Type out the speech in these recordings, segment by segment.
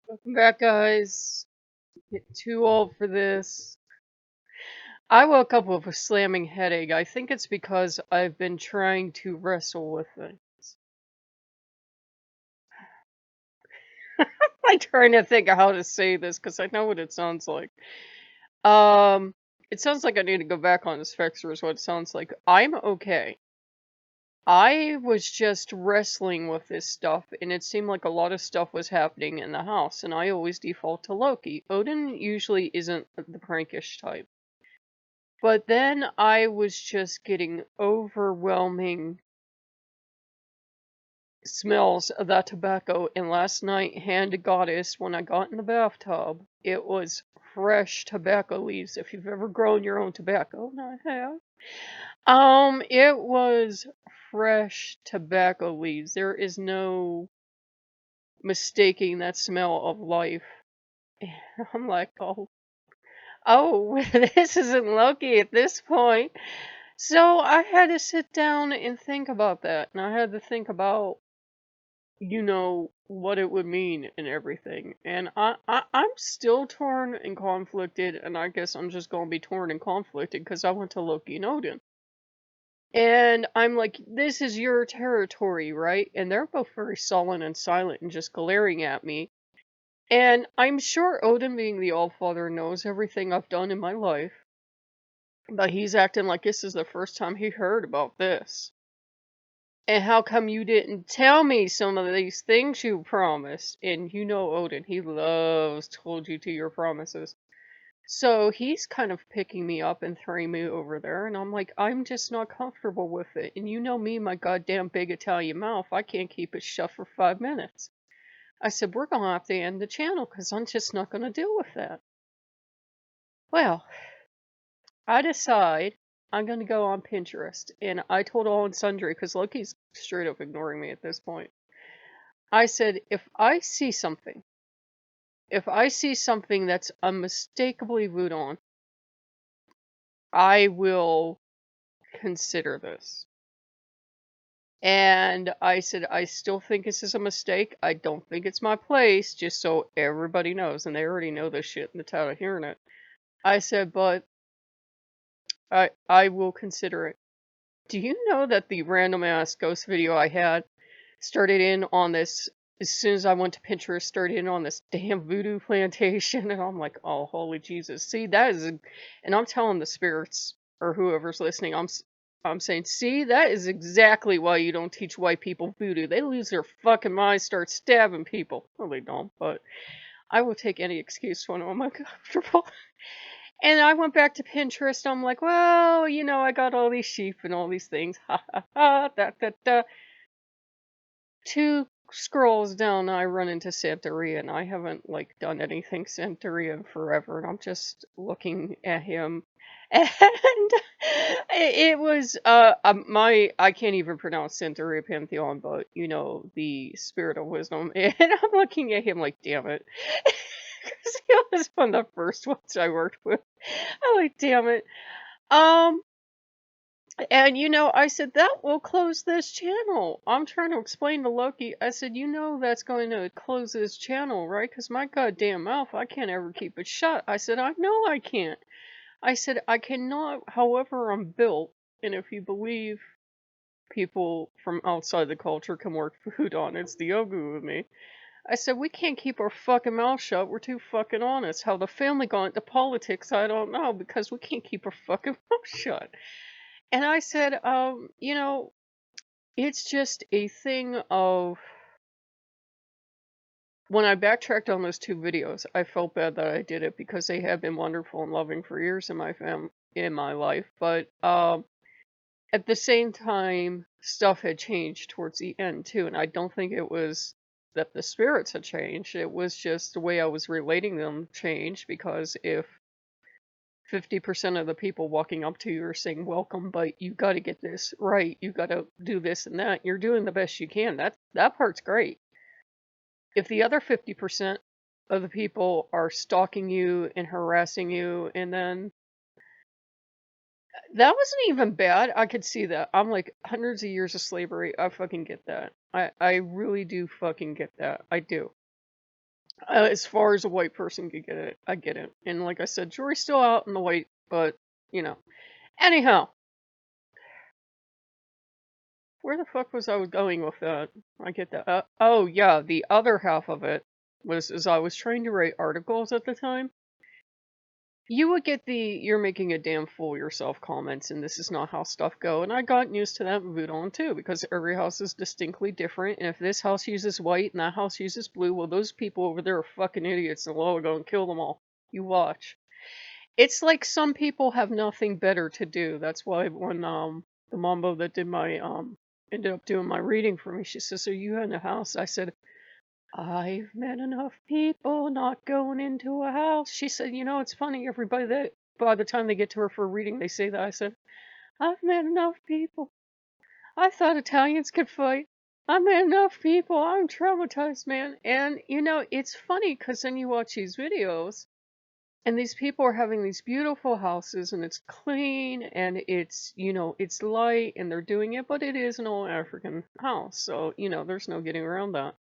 Welcome back, guys. Get too old for this. I woke up with a slamming headache. I think it's because I've been trying to wrestle with things. I'm trying to think of how to say this because I know what it sounds like. Um, it sounds like I need to go back on this Spectre is what it sounds like. I'm okay. I was just wrestling with this stuff, and it seemed like a lot of stuff was happening in the house, and I always default to Loki. Odin usually isn't the prankish type. But then I was just getting overwhelming smells of that tobacco. And last night, hand to goddess, when I got in the bathtub, it was fresh tobacco leaves. If you've ever grown your own tobacco, and I have. It was fresh tobacco leaves. There is no mistaking that smell of life. I'm like, oh, this isn't Loki at this point. So I had to sit down and think about that. And I had to think about, what it would mean and everything. And I'm still torn and conflicted. And I guess I'm just going to be torn and conflicted because I went to Loki and Odin. And I'm like, this is your territory, right? And they're both very sullen and silent and just glaring at me. And I'm sure Odin, being the Allfather, knows everything I've done in my life. But he's acting like this is the first time he heard about this. And how come you didn't tell me some of these things you promised? And you know Odin, he loves told you to your promises. So he's kind of picking me up and throwing me over there, and I'm like, I'm just not comfortable with it. And you know me, my goddamn big Italian mouth, I can't keep it shut for 5 minutes. I said, we're gonna have to end the channel because I'm just not gonna deal with that. Well, I decide I'm gonna go on Pinterest, and I told all and sundry because Loki's straight up ignoring me at this point. I said, if I see something that's unmistakably voodoo, I will consider this. And I said, I still think this is a mistake. I don't think it's my place, just so everybody knows. And they already know this shit in the town of hearing it. I said, but I will consider it. Do you know that the random ass ghost video I had started in on this as soon as I went to Pinterest, started in on this damn voodoo plantation, and I'm like, oh, holy Jesus. See, and I'm telling the spirits, or whoever's listening, I'm saying, see, that is exactly why you don't teach white people voodoo. They lose their fucking minds, start stabbing people. Well, they don't, but I will take any excuse when I'm uncomfortable. And I went back to Pinterest. I'm like, well, I got all these sheep and all these things. Ha ha ha, da da da. Two scrolls down, I run into Santeria, and I haven't done anything Santeria in forever, and I'm just looking at him, and it was my I can't even pronounce Santeria Pantheon, but the spirit of wisdom, and I'm looking at him like, damn it, because he was one of the first ones I worked with. I'm like, damn it. Um, and I said, that will close this channel. I'm trying to explain to Loki. I said, that's going to close this channel, right? Because my goddamn mouth, I can't ever keep it shut. I said, I know I can't. I said, I cannot, however I'm built. And if you believe people from outside the culture can work food on, it's the Ogu with me. I said, we can't keep our fucking mouth shut. We're too fucking honest. How the family got into politics, I don't know, because we can't keep our fucking mouth shut. And I said, it's just a thing of when I backtracked on those two videos, I felt bad that I did it because they have been wonderful and loving for years in my life. But at the same time, stuff had changed towards the end too, and I don't think it was that the spirits had changed. It was just the way I was relating them changed because if 50% of the people walking up to you are saying welcome, but you got to get this right, you got to do this and that, you're doing the best you can, that part's great. If the other 50% of the people are stalking you and harassing you, and then that wasn't even bad, I could see that. I'm like, hundreds of years of slavery, I fucking get that. I really do fucking get that. I do. As far as a white person could get it, I get it. And like I said, jury's still out in the white, but you know. Anyhow, where the fuck was I going with that? I get that. Oh yeah, the other half of it was as I was trying to write articles at the time. You would get the "you're making a damn fool of yourself" comments, and this is not how stuff go. And I got used to that in Voodoo too, because every house is distinctly different. And if this house uses white and that house uses blue, well, those people over there are fucking idiots, and we'll go and kill them all. You watch. It's like some people have nothing better to do. That's why when the mambo that did my ended up doing my reading for me, she says, "Are you in the house?" I said, "I've met enough people not going into a house." She said, "You know, it's funny, everybody that by the time they get to her for a reading, they say that." I said, "I've met enough people. I thought Italians could fight. I met enough people. I'm traumatized, man." And, you know, it's funny because then you watch these videos and these people are having these beautiful houses and it's clean and it's, you know, it's light and they're doing it, but it is an old African house. So, you know, there's no getting around that.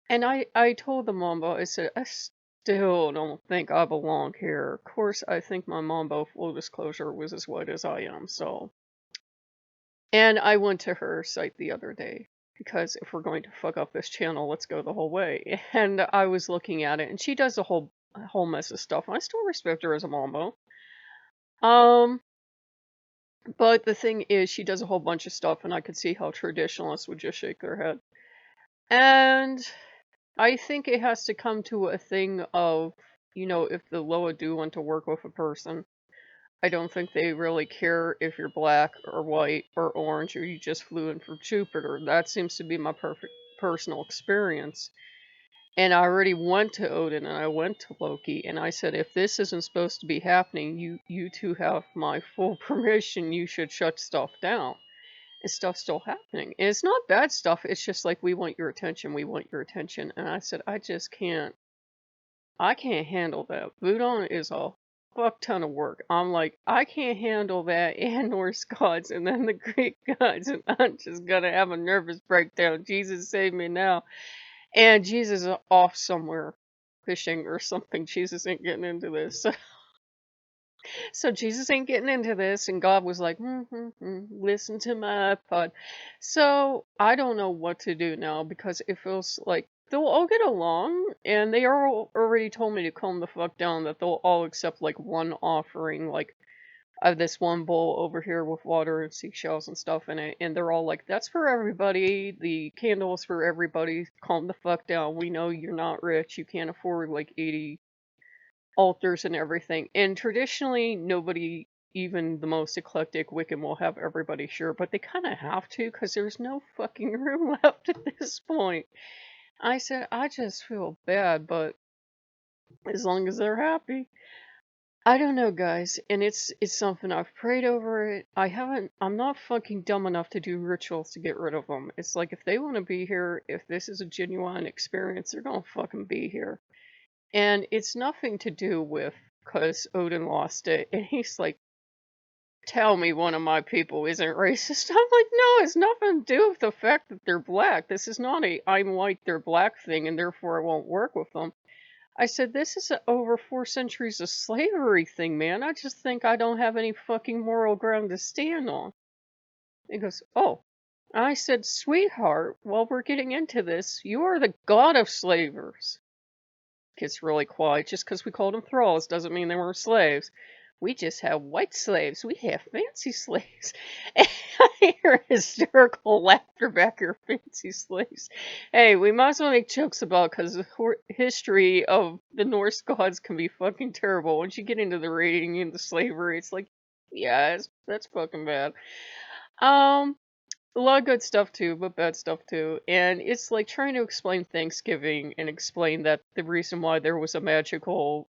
And I told the Mambo, I said, "I still don't think I belong here." Of course, I think my Mambo, full disclosure, was as white as I am, so. And I went to her site the other day, because if we're going to fuck up this channel, let's go the whole way. And I was looking at it, and she does a whole mess of stuff, and I still respect her as a Mambo. Um, but the thing is, she does a whole bunch of stuff, and I could see how traditionalists would just shake their head. And I think it has to come to a thing of, you know, if the Loa do want to work with a person, I don't think they really care if you're black or white or orange or you just flew in from Jupiter. That seems to be my perfect personal experience. And I already went to Odin and I went to Loki and I said, if this isn't supposed to be happening, you two have my full permission. You should shut stuff down. And stuff's still happening. And it's not bad stuff. It's just like, we want your attention. We want your attention. And I said, I just can't. I can't handle that. Voodoo is a fuck ton of work. I'm like, I can't handle that and Norse gods and then the Greek gods. And I'm just gonna have a nervous breakdown. Jesus save me now. And Jesus is off somewhere fishing or something. Jesus ain't getting into this. So Jesus ain't getting into this, and God was like, listen to my iPod. So I don't know what to do now because it feels like they'll all get along, and they are already told me to calm the fuck down. That they'll all accept like one offering, like I have this one bowl over here with water and seashells and stuff in it, and they're all like, "That's for everybody. The candles for everybody. Calm the fuck down. We know you're not rich. You can't afford like 80 altars and everything." And traditionally, nobody, even the most eclectic Wiccan, will have everybody sure, but they kind of have to because there's no fucking room left at this point. I said, I just feel bad, but as long as they're happy. I don't know, guys, and it's something I've prayed over it. I'm not fucking dumb enough to do rituals to get rid of them. It's like if they want to be here, if this is a genuine experience, they're gonna fucking be here. And it's nothing to do with because Odin lost it. And he's like, tell me one of my people isn't racist. I'm like, no, it's nothing to do with the fact that they're black. This is not a I'm white, they're black thing, and therefore I won't work with them. I said, this is a over 4 centuries of slavery thing, man. I just think I don't have any fucking moral ground to stand on. He goes, oh. I said, sweetheart, while we're getting into this, you are the god of slavers. Gets really quiet. Just because we called them thralls doesn't mean they weren't slaves. We just have white slaves. We have fancy slaves. And I hear hysterical laughter back here, fancy slaves. Hey, we might as well make jokes about because the history of the Norse gods can be fucking terrible. Once you get into the raiding and the slavery, it's like, yeah, that's fucking bad. A lot of good stuff too, but bad stuff too. And it's like trying to explain Thanksgiving and explain that the reason why there was a magical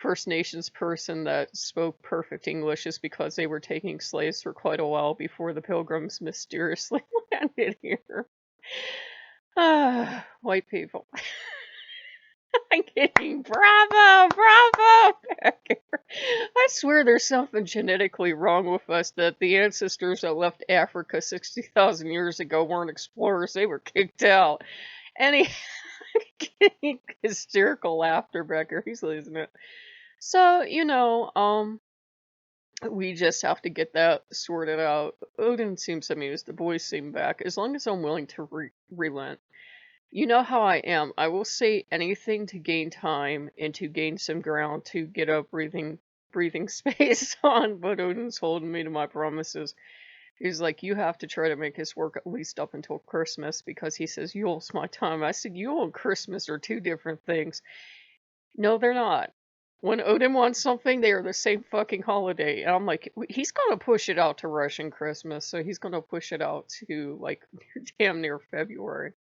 First Nations person that spoke perfect English is because they were taking slaves for quite a while before the Pilgrims mysteriously landed here. Ah, white people. I'm kidding. Bravo, bravo. Back here. I swear there's something genetically wrong with us that the ancestors that left Africa 60,000 years ago weren't explorers. They were kicked out. Any Hysterical laughter back here. He's losing it. So, we just have to get that sorted out. Odin seems amused. The boys seem back. As long as I'm willing to relent. You know how I am. I will say anything to gain time and to gain some ground to get a breathing space on, but Odin's holding me to my promises. He's like, you have to try to make this work at least up until Christmas because he says Yule's my time. I said Yule and Christmas are two different things. No, they're not. When Odin wants something, they are the same fucking holiday. And I'm like, he's gonna push it out to Russian Christmas, so he's gonna push it out to like damn near February.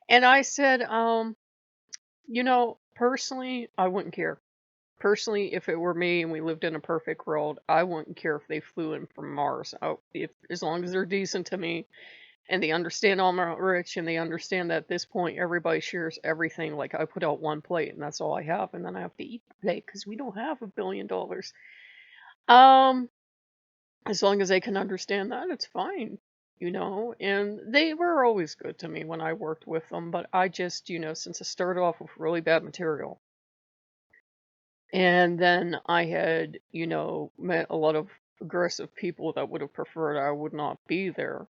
And I said, personally, I wouldn't care. Personally, if it were me and we lived in a perfect world, I wouldn't care if they flew in from Mars. If as long as they're decent to me and they understand I'm not rich and they understand that at this point everybody shares everything. Like I put out one plate and that's all I have, and then I have to eat the plate because we don't have $1 billion. Um, as long as they can understand that, it's fine. And they were always good to me when I worked with them, but I just, since I started off with really bad material, and then I had, met a lot of aggressive people that would have preferred I would not be there.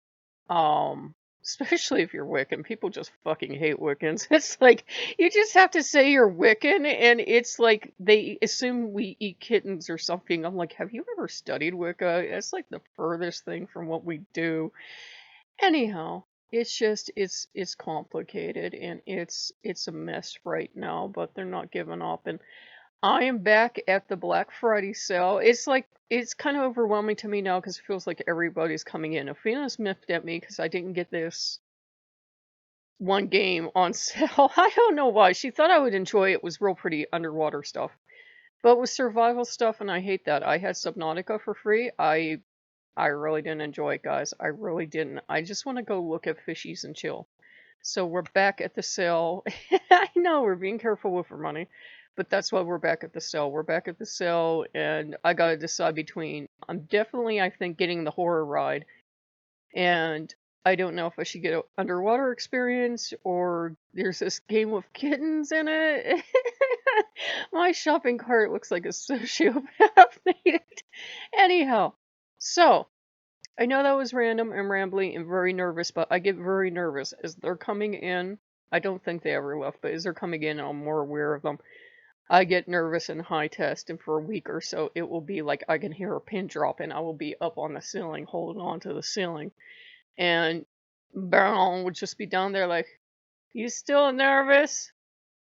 Especially if you're Wiccan. People just fucking hate Wiccans. It's like, you just have to say you're Wiccan, and it's like, they assume we eat kittens or something. I'm like, have you ever studied Wicca? It's like the furthest thing from what we do. Anyhow, it's just, it's complicated, and it's a mess right now, but they're not giving up, and I am back at the Black Friday sale. It's like, it's kind of overwhelming to me now because it feels like everybody's coming in. Athena's miffed at me because I didn't get this one game on sale. I don't know why. She thought I would enjoy it. It was real pretty underwater stuff. But with survival stuff, and I hate that. I had Subnautica for free. I really didn't enjoy it, guys. I really didn't. I just want to go look at fishies and chill. So we're back at the sale. I know we're being careful with our money, but that's why we're back at the sale. We're back at the sale, and I gotta decide between. I'm definitely, I think, getting the horror ride, and I don't know if I should get an underwater experience or there's this game with kittens in it. My shopping cart looks like a sociopath made it. Anyhow, so I know that was random and rambly and very nervous, but I get very nervous as they're coming in. I don't think they ever left, but as they're coming in, I'm more aware of them. I get nervous in high test, and for a week or so, it will be like I can hear a pin drop, and I will be up on the ceiling, holding on to the ceiling, and Baron would just be down there like, "You still nervous?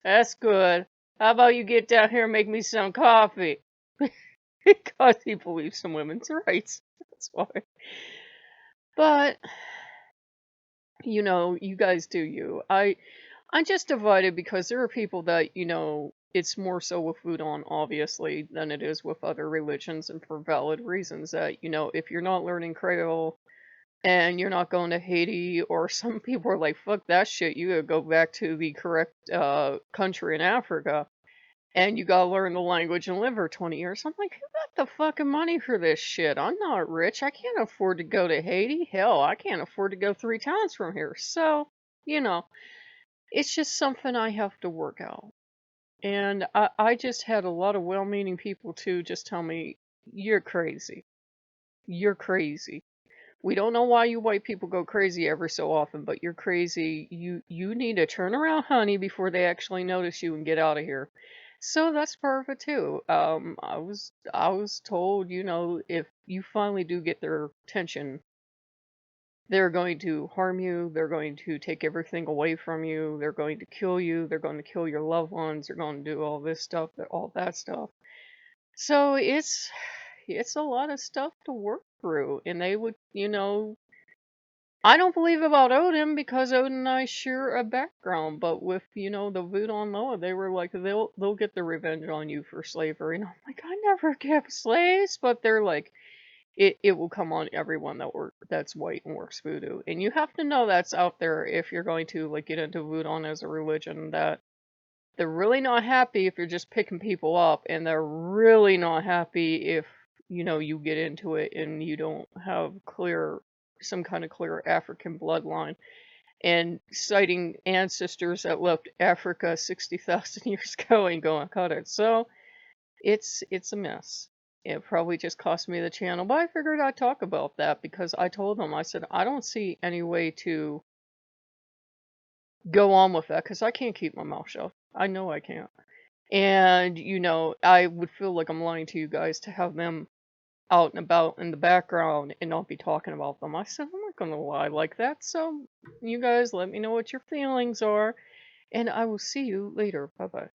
That's good. How about you get down here and make me some coffee?" Because he believes in women's rights. That's why. But you guys do you. I'm just divided because there are people that, it's more so with Wudon, obviously, than it is with other religions, and for valid reasons that, if you're not learning Creole and you're not going to Haiti, or some people are like, fuck that shit, you gotta go back to the correct country in Africa, and you gotta learn the language and live for 20 years. I'm like, who got the fucking money for this shit? I'm not rich. I can't afford to go to Haiti. Hell, I can't afford to go 3 towns from here. So, you know, it's just something I have to work out. And I just had a lot of well-meaning people too just tell me, you're crazy. You're crazy. We don't know why you white people go crazy every so often, but you're crazy. You need to turn around, honey, before they actually notice you and get out of here. So that's part of it too. I was told, if you finally do get their attention, they're going to harm you, they're going to take everything away from you, they're going to kill you, they're going to kill your loved ones, they're going to do all this stuff, all that stuff. So it's a lot of stuff to work through, and they would, I don't believe about Odin because Odin and I share a background, but with, the Voodoo Noah, they were like, they'll get the revenge on you for slavery. And I'm like, I never kept slaves, but they're like, it will come on everyone that's white and works voodoo. And you have to know that's out there if you're going to like get into voodoo as a religion, that they're really not happy if you're just picking people up, and they're really not happy if, you get into it and you don't have some kind of clear African bloodline. and citing ancestors that left Africa 60,000 years ago and going cut it. So it's a mess. It probably just cost me the channel, but I figured I'd talk about that because I told them, I said, I don't see any way to go on with that because I can't keep my mouth shut. I know I can't. And, I would feel like I'm lying to you guys to have them out and about in the background and not be talking about them. I said, I'm not going to lie like that. So, you guys let me know what your feelings are, and I will see you later. Bye bye.